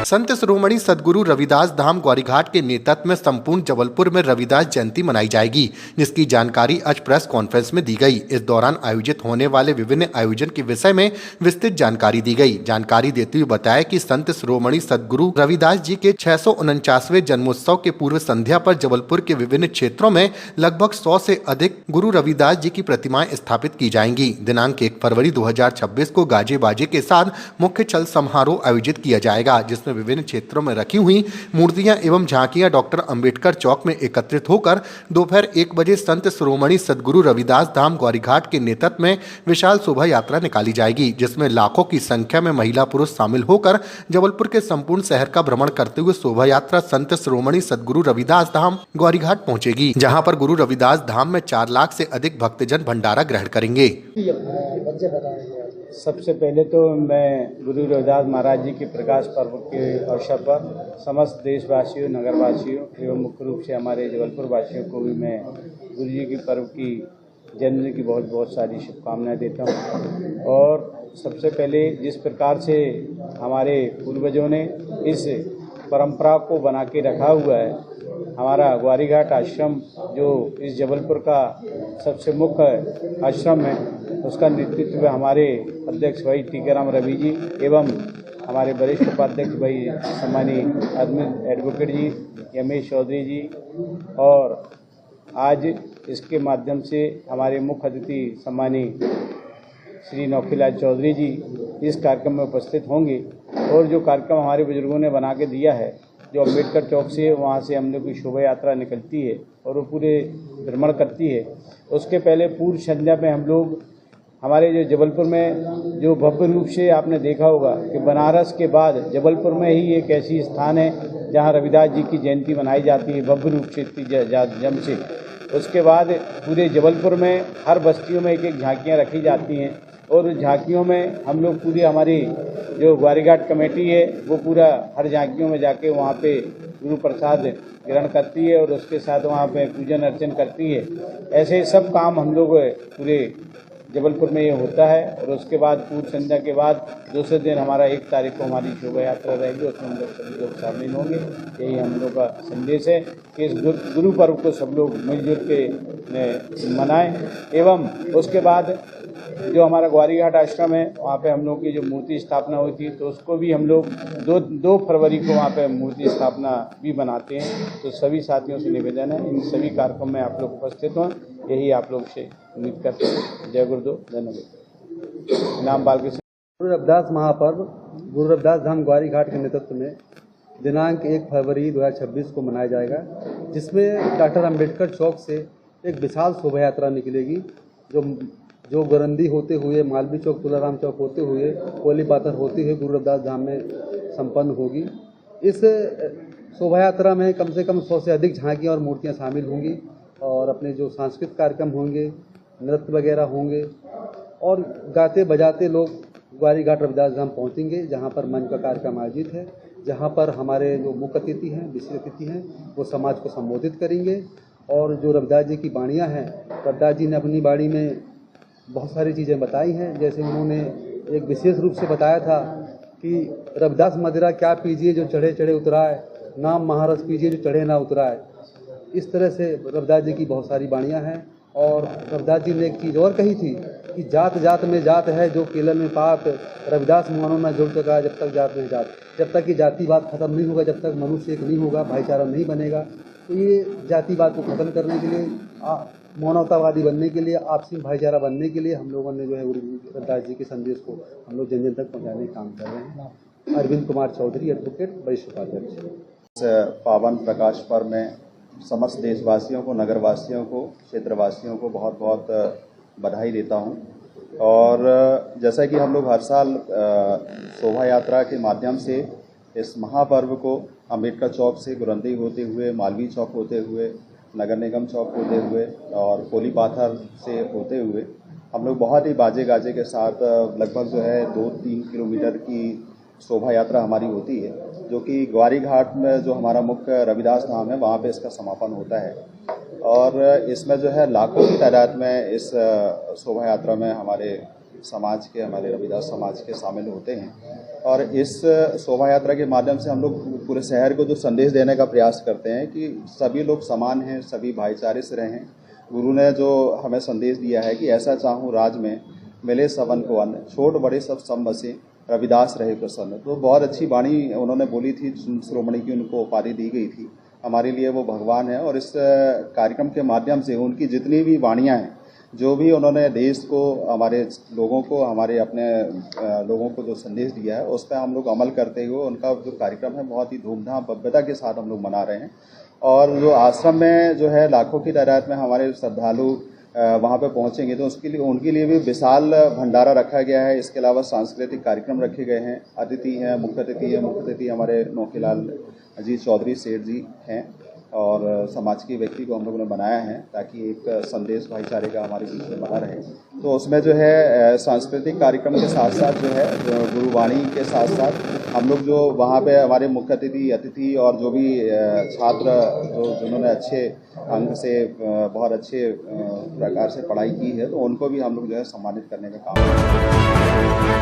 संत शिरोमणि सद्गुरु रविदास धाम ग्वारीघाट के नेतृत्व में संपूर्ण जबलपुर में रविदास जयंती मनाई जाएगी, जिसकी जानकारी आज प्रेस कॉन्फ्रेंस में दी गई। इस दौरान आयोजित होने वाले विभिन्न आयोजन के विषय में विस्तृत जानकारी दी गई। जानकारी देते हुए बताया कि संत शिरोमणि सद्गुरु रविदास जी के 649वें जन्मोत्सव के पूर्व संध्या पर जबलपुर के विभिन्न क्षेत्रों में लगभग 100 से अधिक गुरु रविदास जी की प्रतिमाएं स्थापित की जाएंगी। दिनांक 1 फरवरी 2026 को गाजे बाजे के साथ मुख्य चल समारोह आयोजित किया जाएगा, जिसमें विभिन्न क्षेत्रों में रखी हुई मूर्तियां एवं झांकियां डॉक्टर अंबेडकर चौक में एकत्रित होकर दोपहर 1 बजे संत शिरोमणि सद्गुरु रविदास धाम ग्वारीघाट के नेतृत्व में विशाल शोभा यात्रा निकाली जाएगी, जिसमें लाखों की संख्या में महिला पुरुष शामिल होकर जबलपुर के संपूर्ण शहर का भ्रमण करते हुए शोभा यात्रा संत शिरोमणि सद्गुरु रविदास धाम ग्वारीघाट पहुंचेगी, जहां पर गुरु रविदास धाम में 4 लाख से अधिक भक्तजन भंडारा ग्रहण करेंगे। सबसे पहले तो मैं गुरु रविदास महाराज जी के प्रकाश पर्व के अवसर पर समस्त देशवासियों, नगरवासियों एवं मुख्य रूप से हमारे जबलपुर वासियों को भी मैं गुरु जी के पर्व की जन्मदिन की बहुत बहुत सारी शुभकामनाएं देता हूं। और सबसे पहले जिस प्रकार से हमारे पूर्वजों ने इस परंपरा को बना के रखा हुआ है, हमारा ग्वारीघाट आश्रम जो इस जबलपुर का सबसे मुख्य आश्रम है, उसका नेतृत्व हमारे अध्यक्ष भाई टीकाराम रवि जी एवं हमारे वरिष्ठ उपाध्यक्ष भाई सम्मानीय एडवोकेट जी यमेश चौधरी जी, और आज इसके माध्यम से हमारे मुख्य अतिथि सम्मानीय श्री नौखीलाल चौधरी जी इस कार्यक्रम में उपस्थित होंगे। और जो कार्यक्रम हमारे बुजुर्गों ने बना के दिया है, जो अंबेडकर चौक से वहाँ से हम लोग की शोभा यात्रा निकलती है और वो पूरे भ्रमण करती है, उसके पहले पूर्व संध्या में हम लोग हमारे जो जबलपुर में जो भव्य रूप से आपने देखा होगा कि बनारस के बाद जबलपुर में ही एक ऐसी स्थान है जहाँ रविदास जी की जयंती मनाई जाती है भव्य रूप से जम से। उसके बाद पूरे जबलपुर में हर बस्तियों में एक एक झांकियाँ रखी जाती हैं और झांकियों में हम लोग पूरी हमारी जो ग्वारीघाट कमेटी है वो पूरा हर झांकियों में जाके वहाँ पे गुरु प्रसाद ग्रहण करती है और उसके साथ वहाँ पे पूजन अर्चन करती है। ऐसे सब काम हम लोग पूरे जबलपुर में ये होता है। और उसके बाद पूर्व संध्या के बाद दूसरे दिन हमारा 1 तारीख को हमारी शोभा यात्रा रहेगी, उसमें हम लोग सभी लोग शामिल होंगे। यही हम लोग का संदेश है कि इस गुरु पर्व को सब लोग मिलजुल के मनाएं। एवं उसके बाद जो हमारा ग्वारीघाट आश्रम है वहाँ पे हम लोग की जो मूर्ति स्थापना हुई थी, तो उसको भी हम लोग 2 फरवरी को वहाँ पे मूर्ति स्थापना भी बनाते हैं। तो सभी साथियों से निवेदन है इन सभी कार्यक्रम में आप लोग उपस्थित हों, यही आप लोग से उम्मीद करते हैं। जय गुरुदेव, धन्यवाद। नाम बालकृष्ण। गुरु रविदास महापर्व गुरु रविदास धाम ग्वारीघाट के नेतृत्व में दिनांक 1 फरवरी 2026 को मनाया जाएगा, जिसमें डॉक्टर अंबेडकर चौक से एक विशाल शोभा यात्रा निकलेगी जो गोरंदी होते हुए मालवी चौक, तुलाराम चौक होते हुए, कोली पाथर होते हुए गुरु रविदास धाम में संपन्न होगी। इस शोभा यात्रा में कम से कम 100 से अधिक झांकियाँ और मूर्तियाँ शामिल होंगी और अपने जो सांस्कृतिक कार्यक्रम होंगे, नृत्य वगैरह होंगे और गाते बजाते लोग ग्वारीघाट रविदास धाम पहुँचेंगे, जहाँ पर मंच का कार्यक्रम आयोजित है, जहाँ पर हमारे जो मुख्य अतिथि हैं, विशेष अतिथि हैं, वो समाज को संबोधित करेंगे। और जो रविदास जी की बाणियाँ हैं, रविदास जी ने अपनी बाणी में बहुत सारी चीज़ें बताई हैं। जैसे उन्होंने एक विशेष रूप से बताया था कि रविदास मदिरा क्या पीजिए जो चढ़े चढ़े उतराए, नाम महारस पीजिए जो चढ़े ना उतराए। इस तरह से रविदास जी की बहुत सारी बाणियाँ हैं। और रविदास जी ने एक चीज़ और कही थी कि जात जात में जात है जो केलल में पात, रविदास मानो न जुड़ सका जब तक जात में जात। जब तक ये जातिवाद खत्म नहीं होगा, जब तक मनुष्य एक नहीं होगा, भाईचारा नहीं बनेगा, तो ये जातिवाद को ख़त्म करने के लिए, मानवतावादी बनने के लिए, आपसी भाईचारा बनने के लिए हम लोगों ने जो है गुरु रविदास जी के संदेश को हम लोग जन जन तक पहुँचाने का काम कर रहे हैं। अरविंद कुमार चौधरी, एडवोकेट, वरिष्ठ उपाध्यक्ष। इस पावन प्रकाश पर्व में समस्त देशवासियों को, नगरवासियों को, क्षेत्रवासियों को बहुत बहुत बधाई देता हूं। और जैसा कि हम लोग हर साल शोभा यात्रा के माध्यम से इस महापर्व को अंबेडकर चौक से गुरंदी होते हुए, मालवी चौक होते हुए, नगर निगम चौक होते हुए और कोली पाथर से होते हुए हम लोग बहुत ही बाजे गाजे के साथ लगभग जो है 2-3 किलोमीटर की शोभा यात्रा हमारी होती है, जो कि ग्वारीघाट में जो हमारा मुख्य रविदास धाम है वहाँ पे इसका समापन होता है। और इसमें जो है लाखों की तादाद में इस शोभा यात्रा में हमारे समाज के, हमारे रविदास समाज के शामिल होते हैं। और इस शोभा यात्रा के माध्यम से हम लोग पूरे शहर को जो संदेश देने का प्रयास करते हैं कि सभी लोग समान हैं, सभी भाईचारे से रहें। गुरु ने जो हमें संदेश दिया है कि ऐसा चाहूँ राज में मिले सबन को अन्न, छोट बड़े सब बसे, रविदास रहे प्रसन्न। तो बहुत अच्छी वाणी उन्होंने बोली थी, शिरोमणि की उनको उपाधि दी गई थी। हमारे लिए वो भगवान है और इस कार्यक्रम के माध्यम से उनकी जितनी भी वाणियाँ हैं, जो भी उन्होंने देश को, हमारे लोगों को, हमारे अपने लोगों को जो संदेश दिया है, उस पर हम लोग अमल करते हुए उनका जो कार्यक्रम है बहुत ही धूमधाम भव्यता के साथ हम लोग मना रहे हैं। और जो आश्रम में जो है लाखों की तादाद में हमारे श्रद्धालु वहाँ पे पहुँचेंगे, तो उसके लिए उनके लिए भी विशाल भंडारा रखा गया है। इसके अलावा सांस्कृतिक कार्यक्रम रखे गए हैं। अतिथि हैं, मुख्य अतिथि हमारे नौकीलाल अजीत चौधरी सेठ जी हैं और समाज के व्यक्ति को हम लोगों ने बनाया है ताकि एक संदेश भाईचारे का हमारे बीच में बना रहे। तो उसमें जो है सांस्कृतिक कार्यक्रम के साथ साथ जो है गुरुवाणी के साथ साथ हम लोग जो वहाँ पे हमारे मुख्य अतिथि और जो भी छात्र जिन्होंने अच्छे अंक से बहुत अच्छे प्रकार से पढ़ाई की है, तो उनको भी हम लोग जो है सम्मानित करने का काम करते हैं।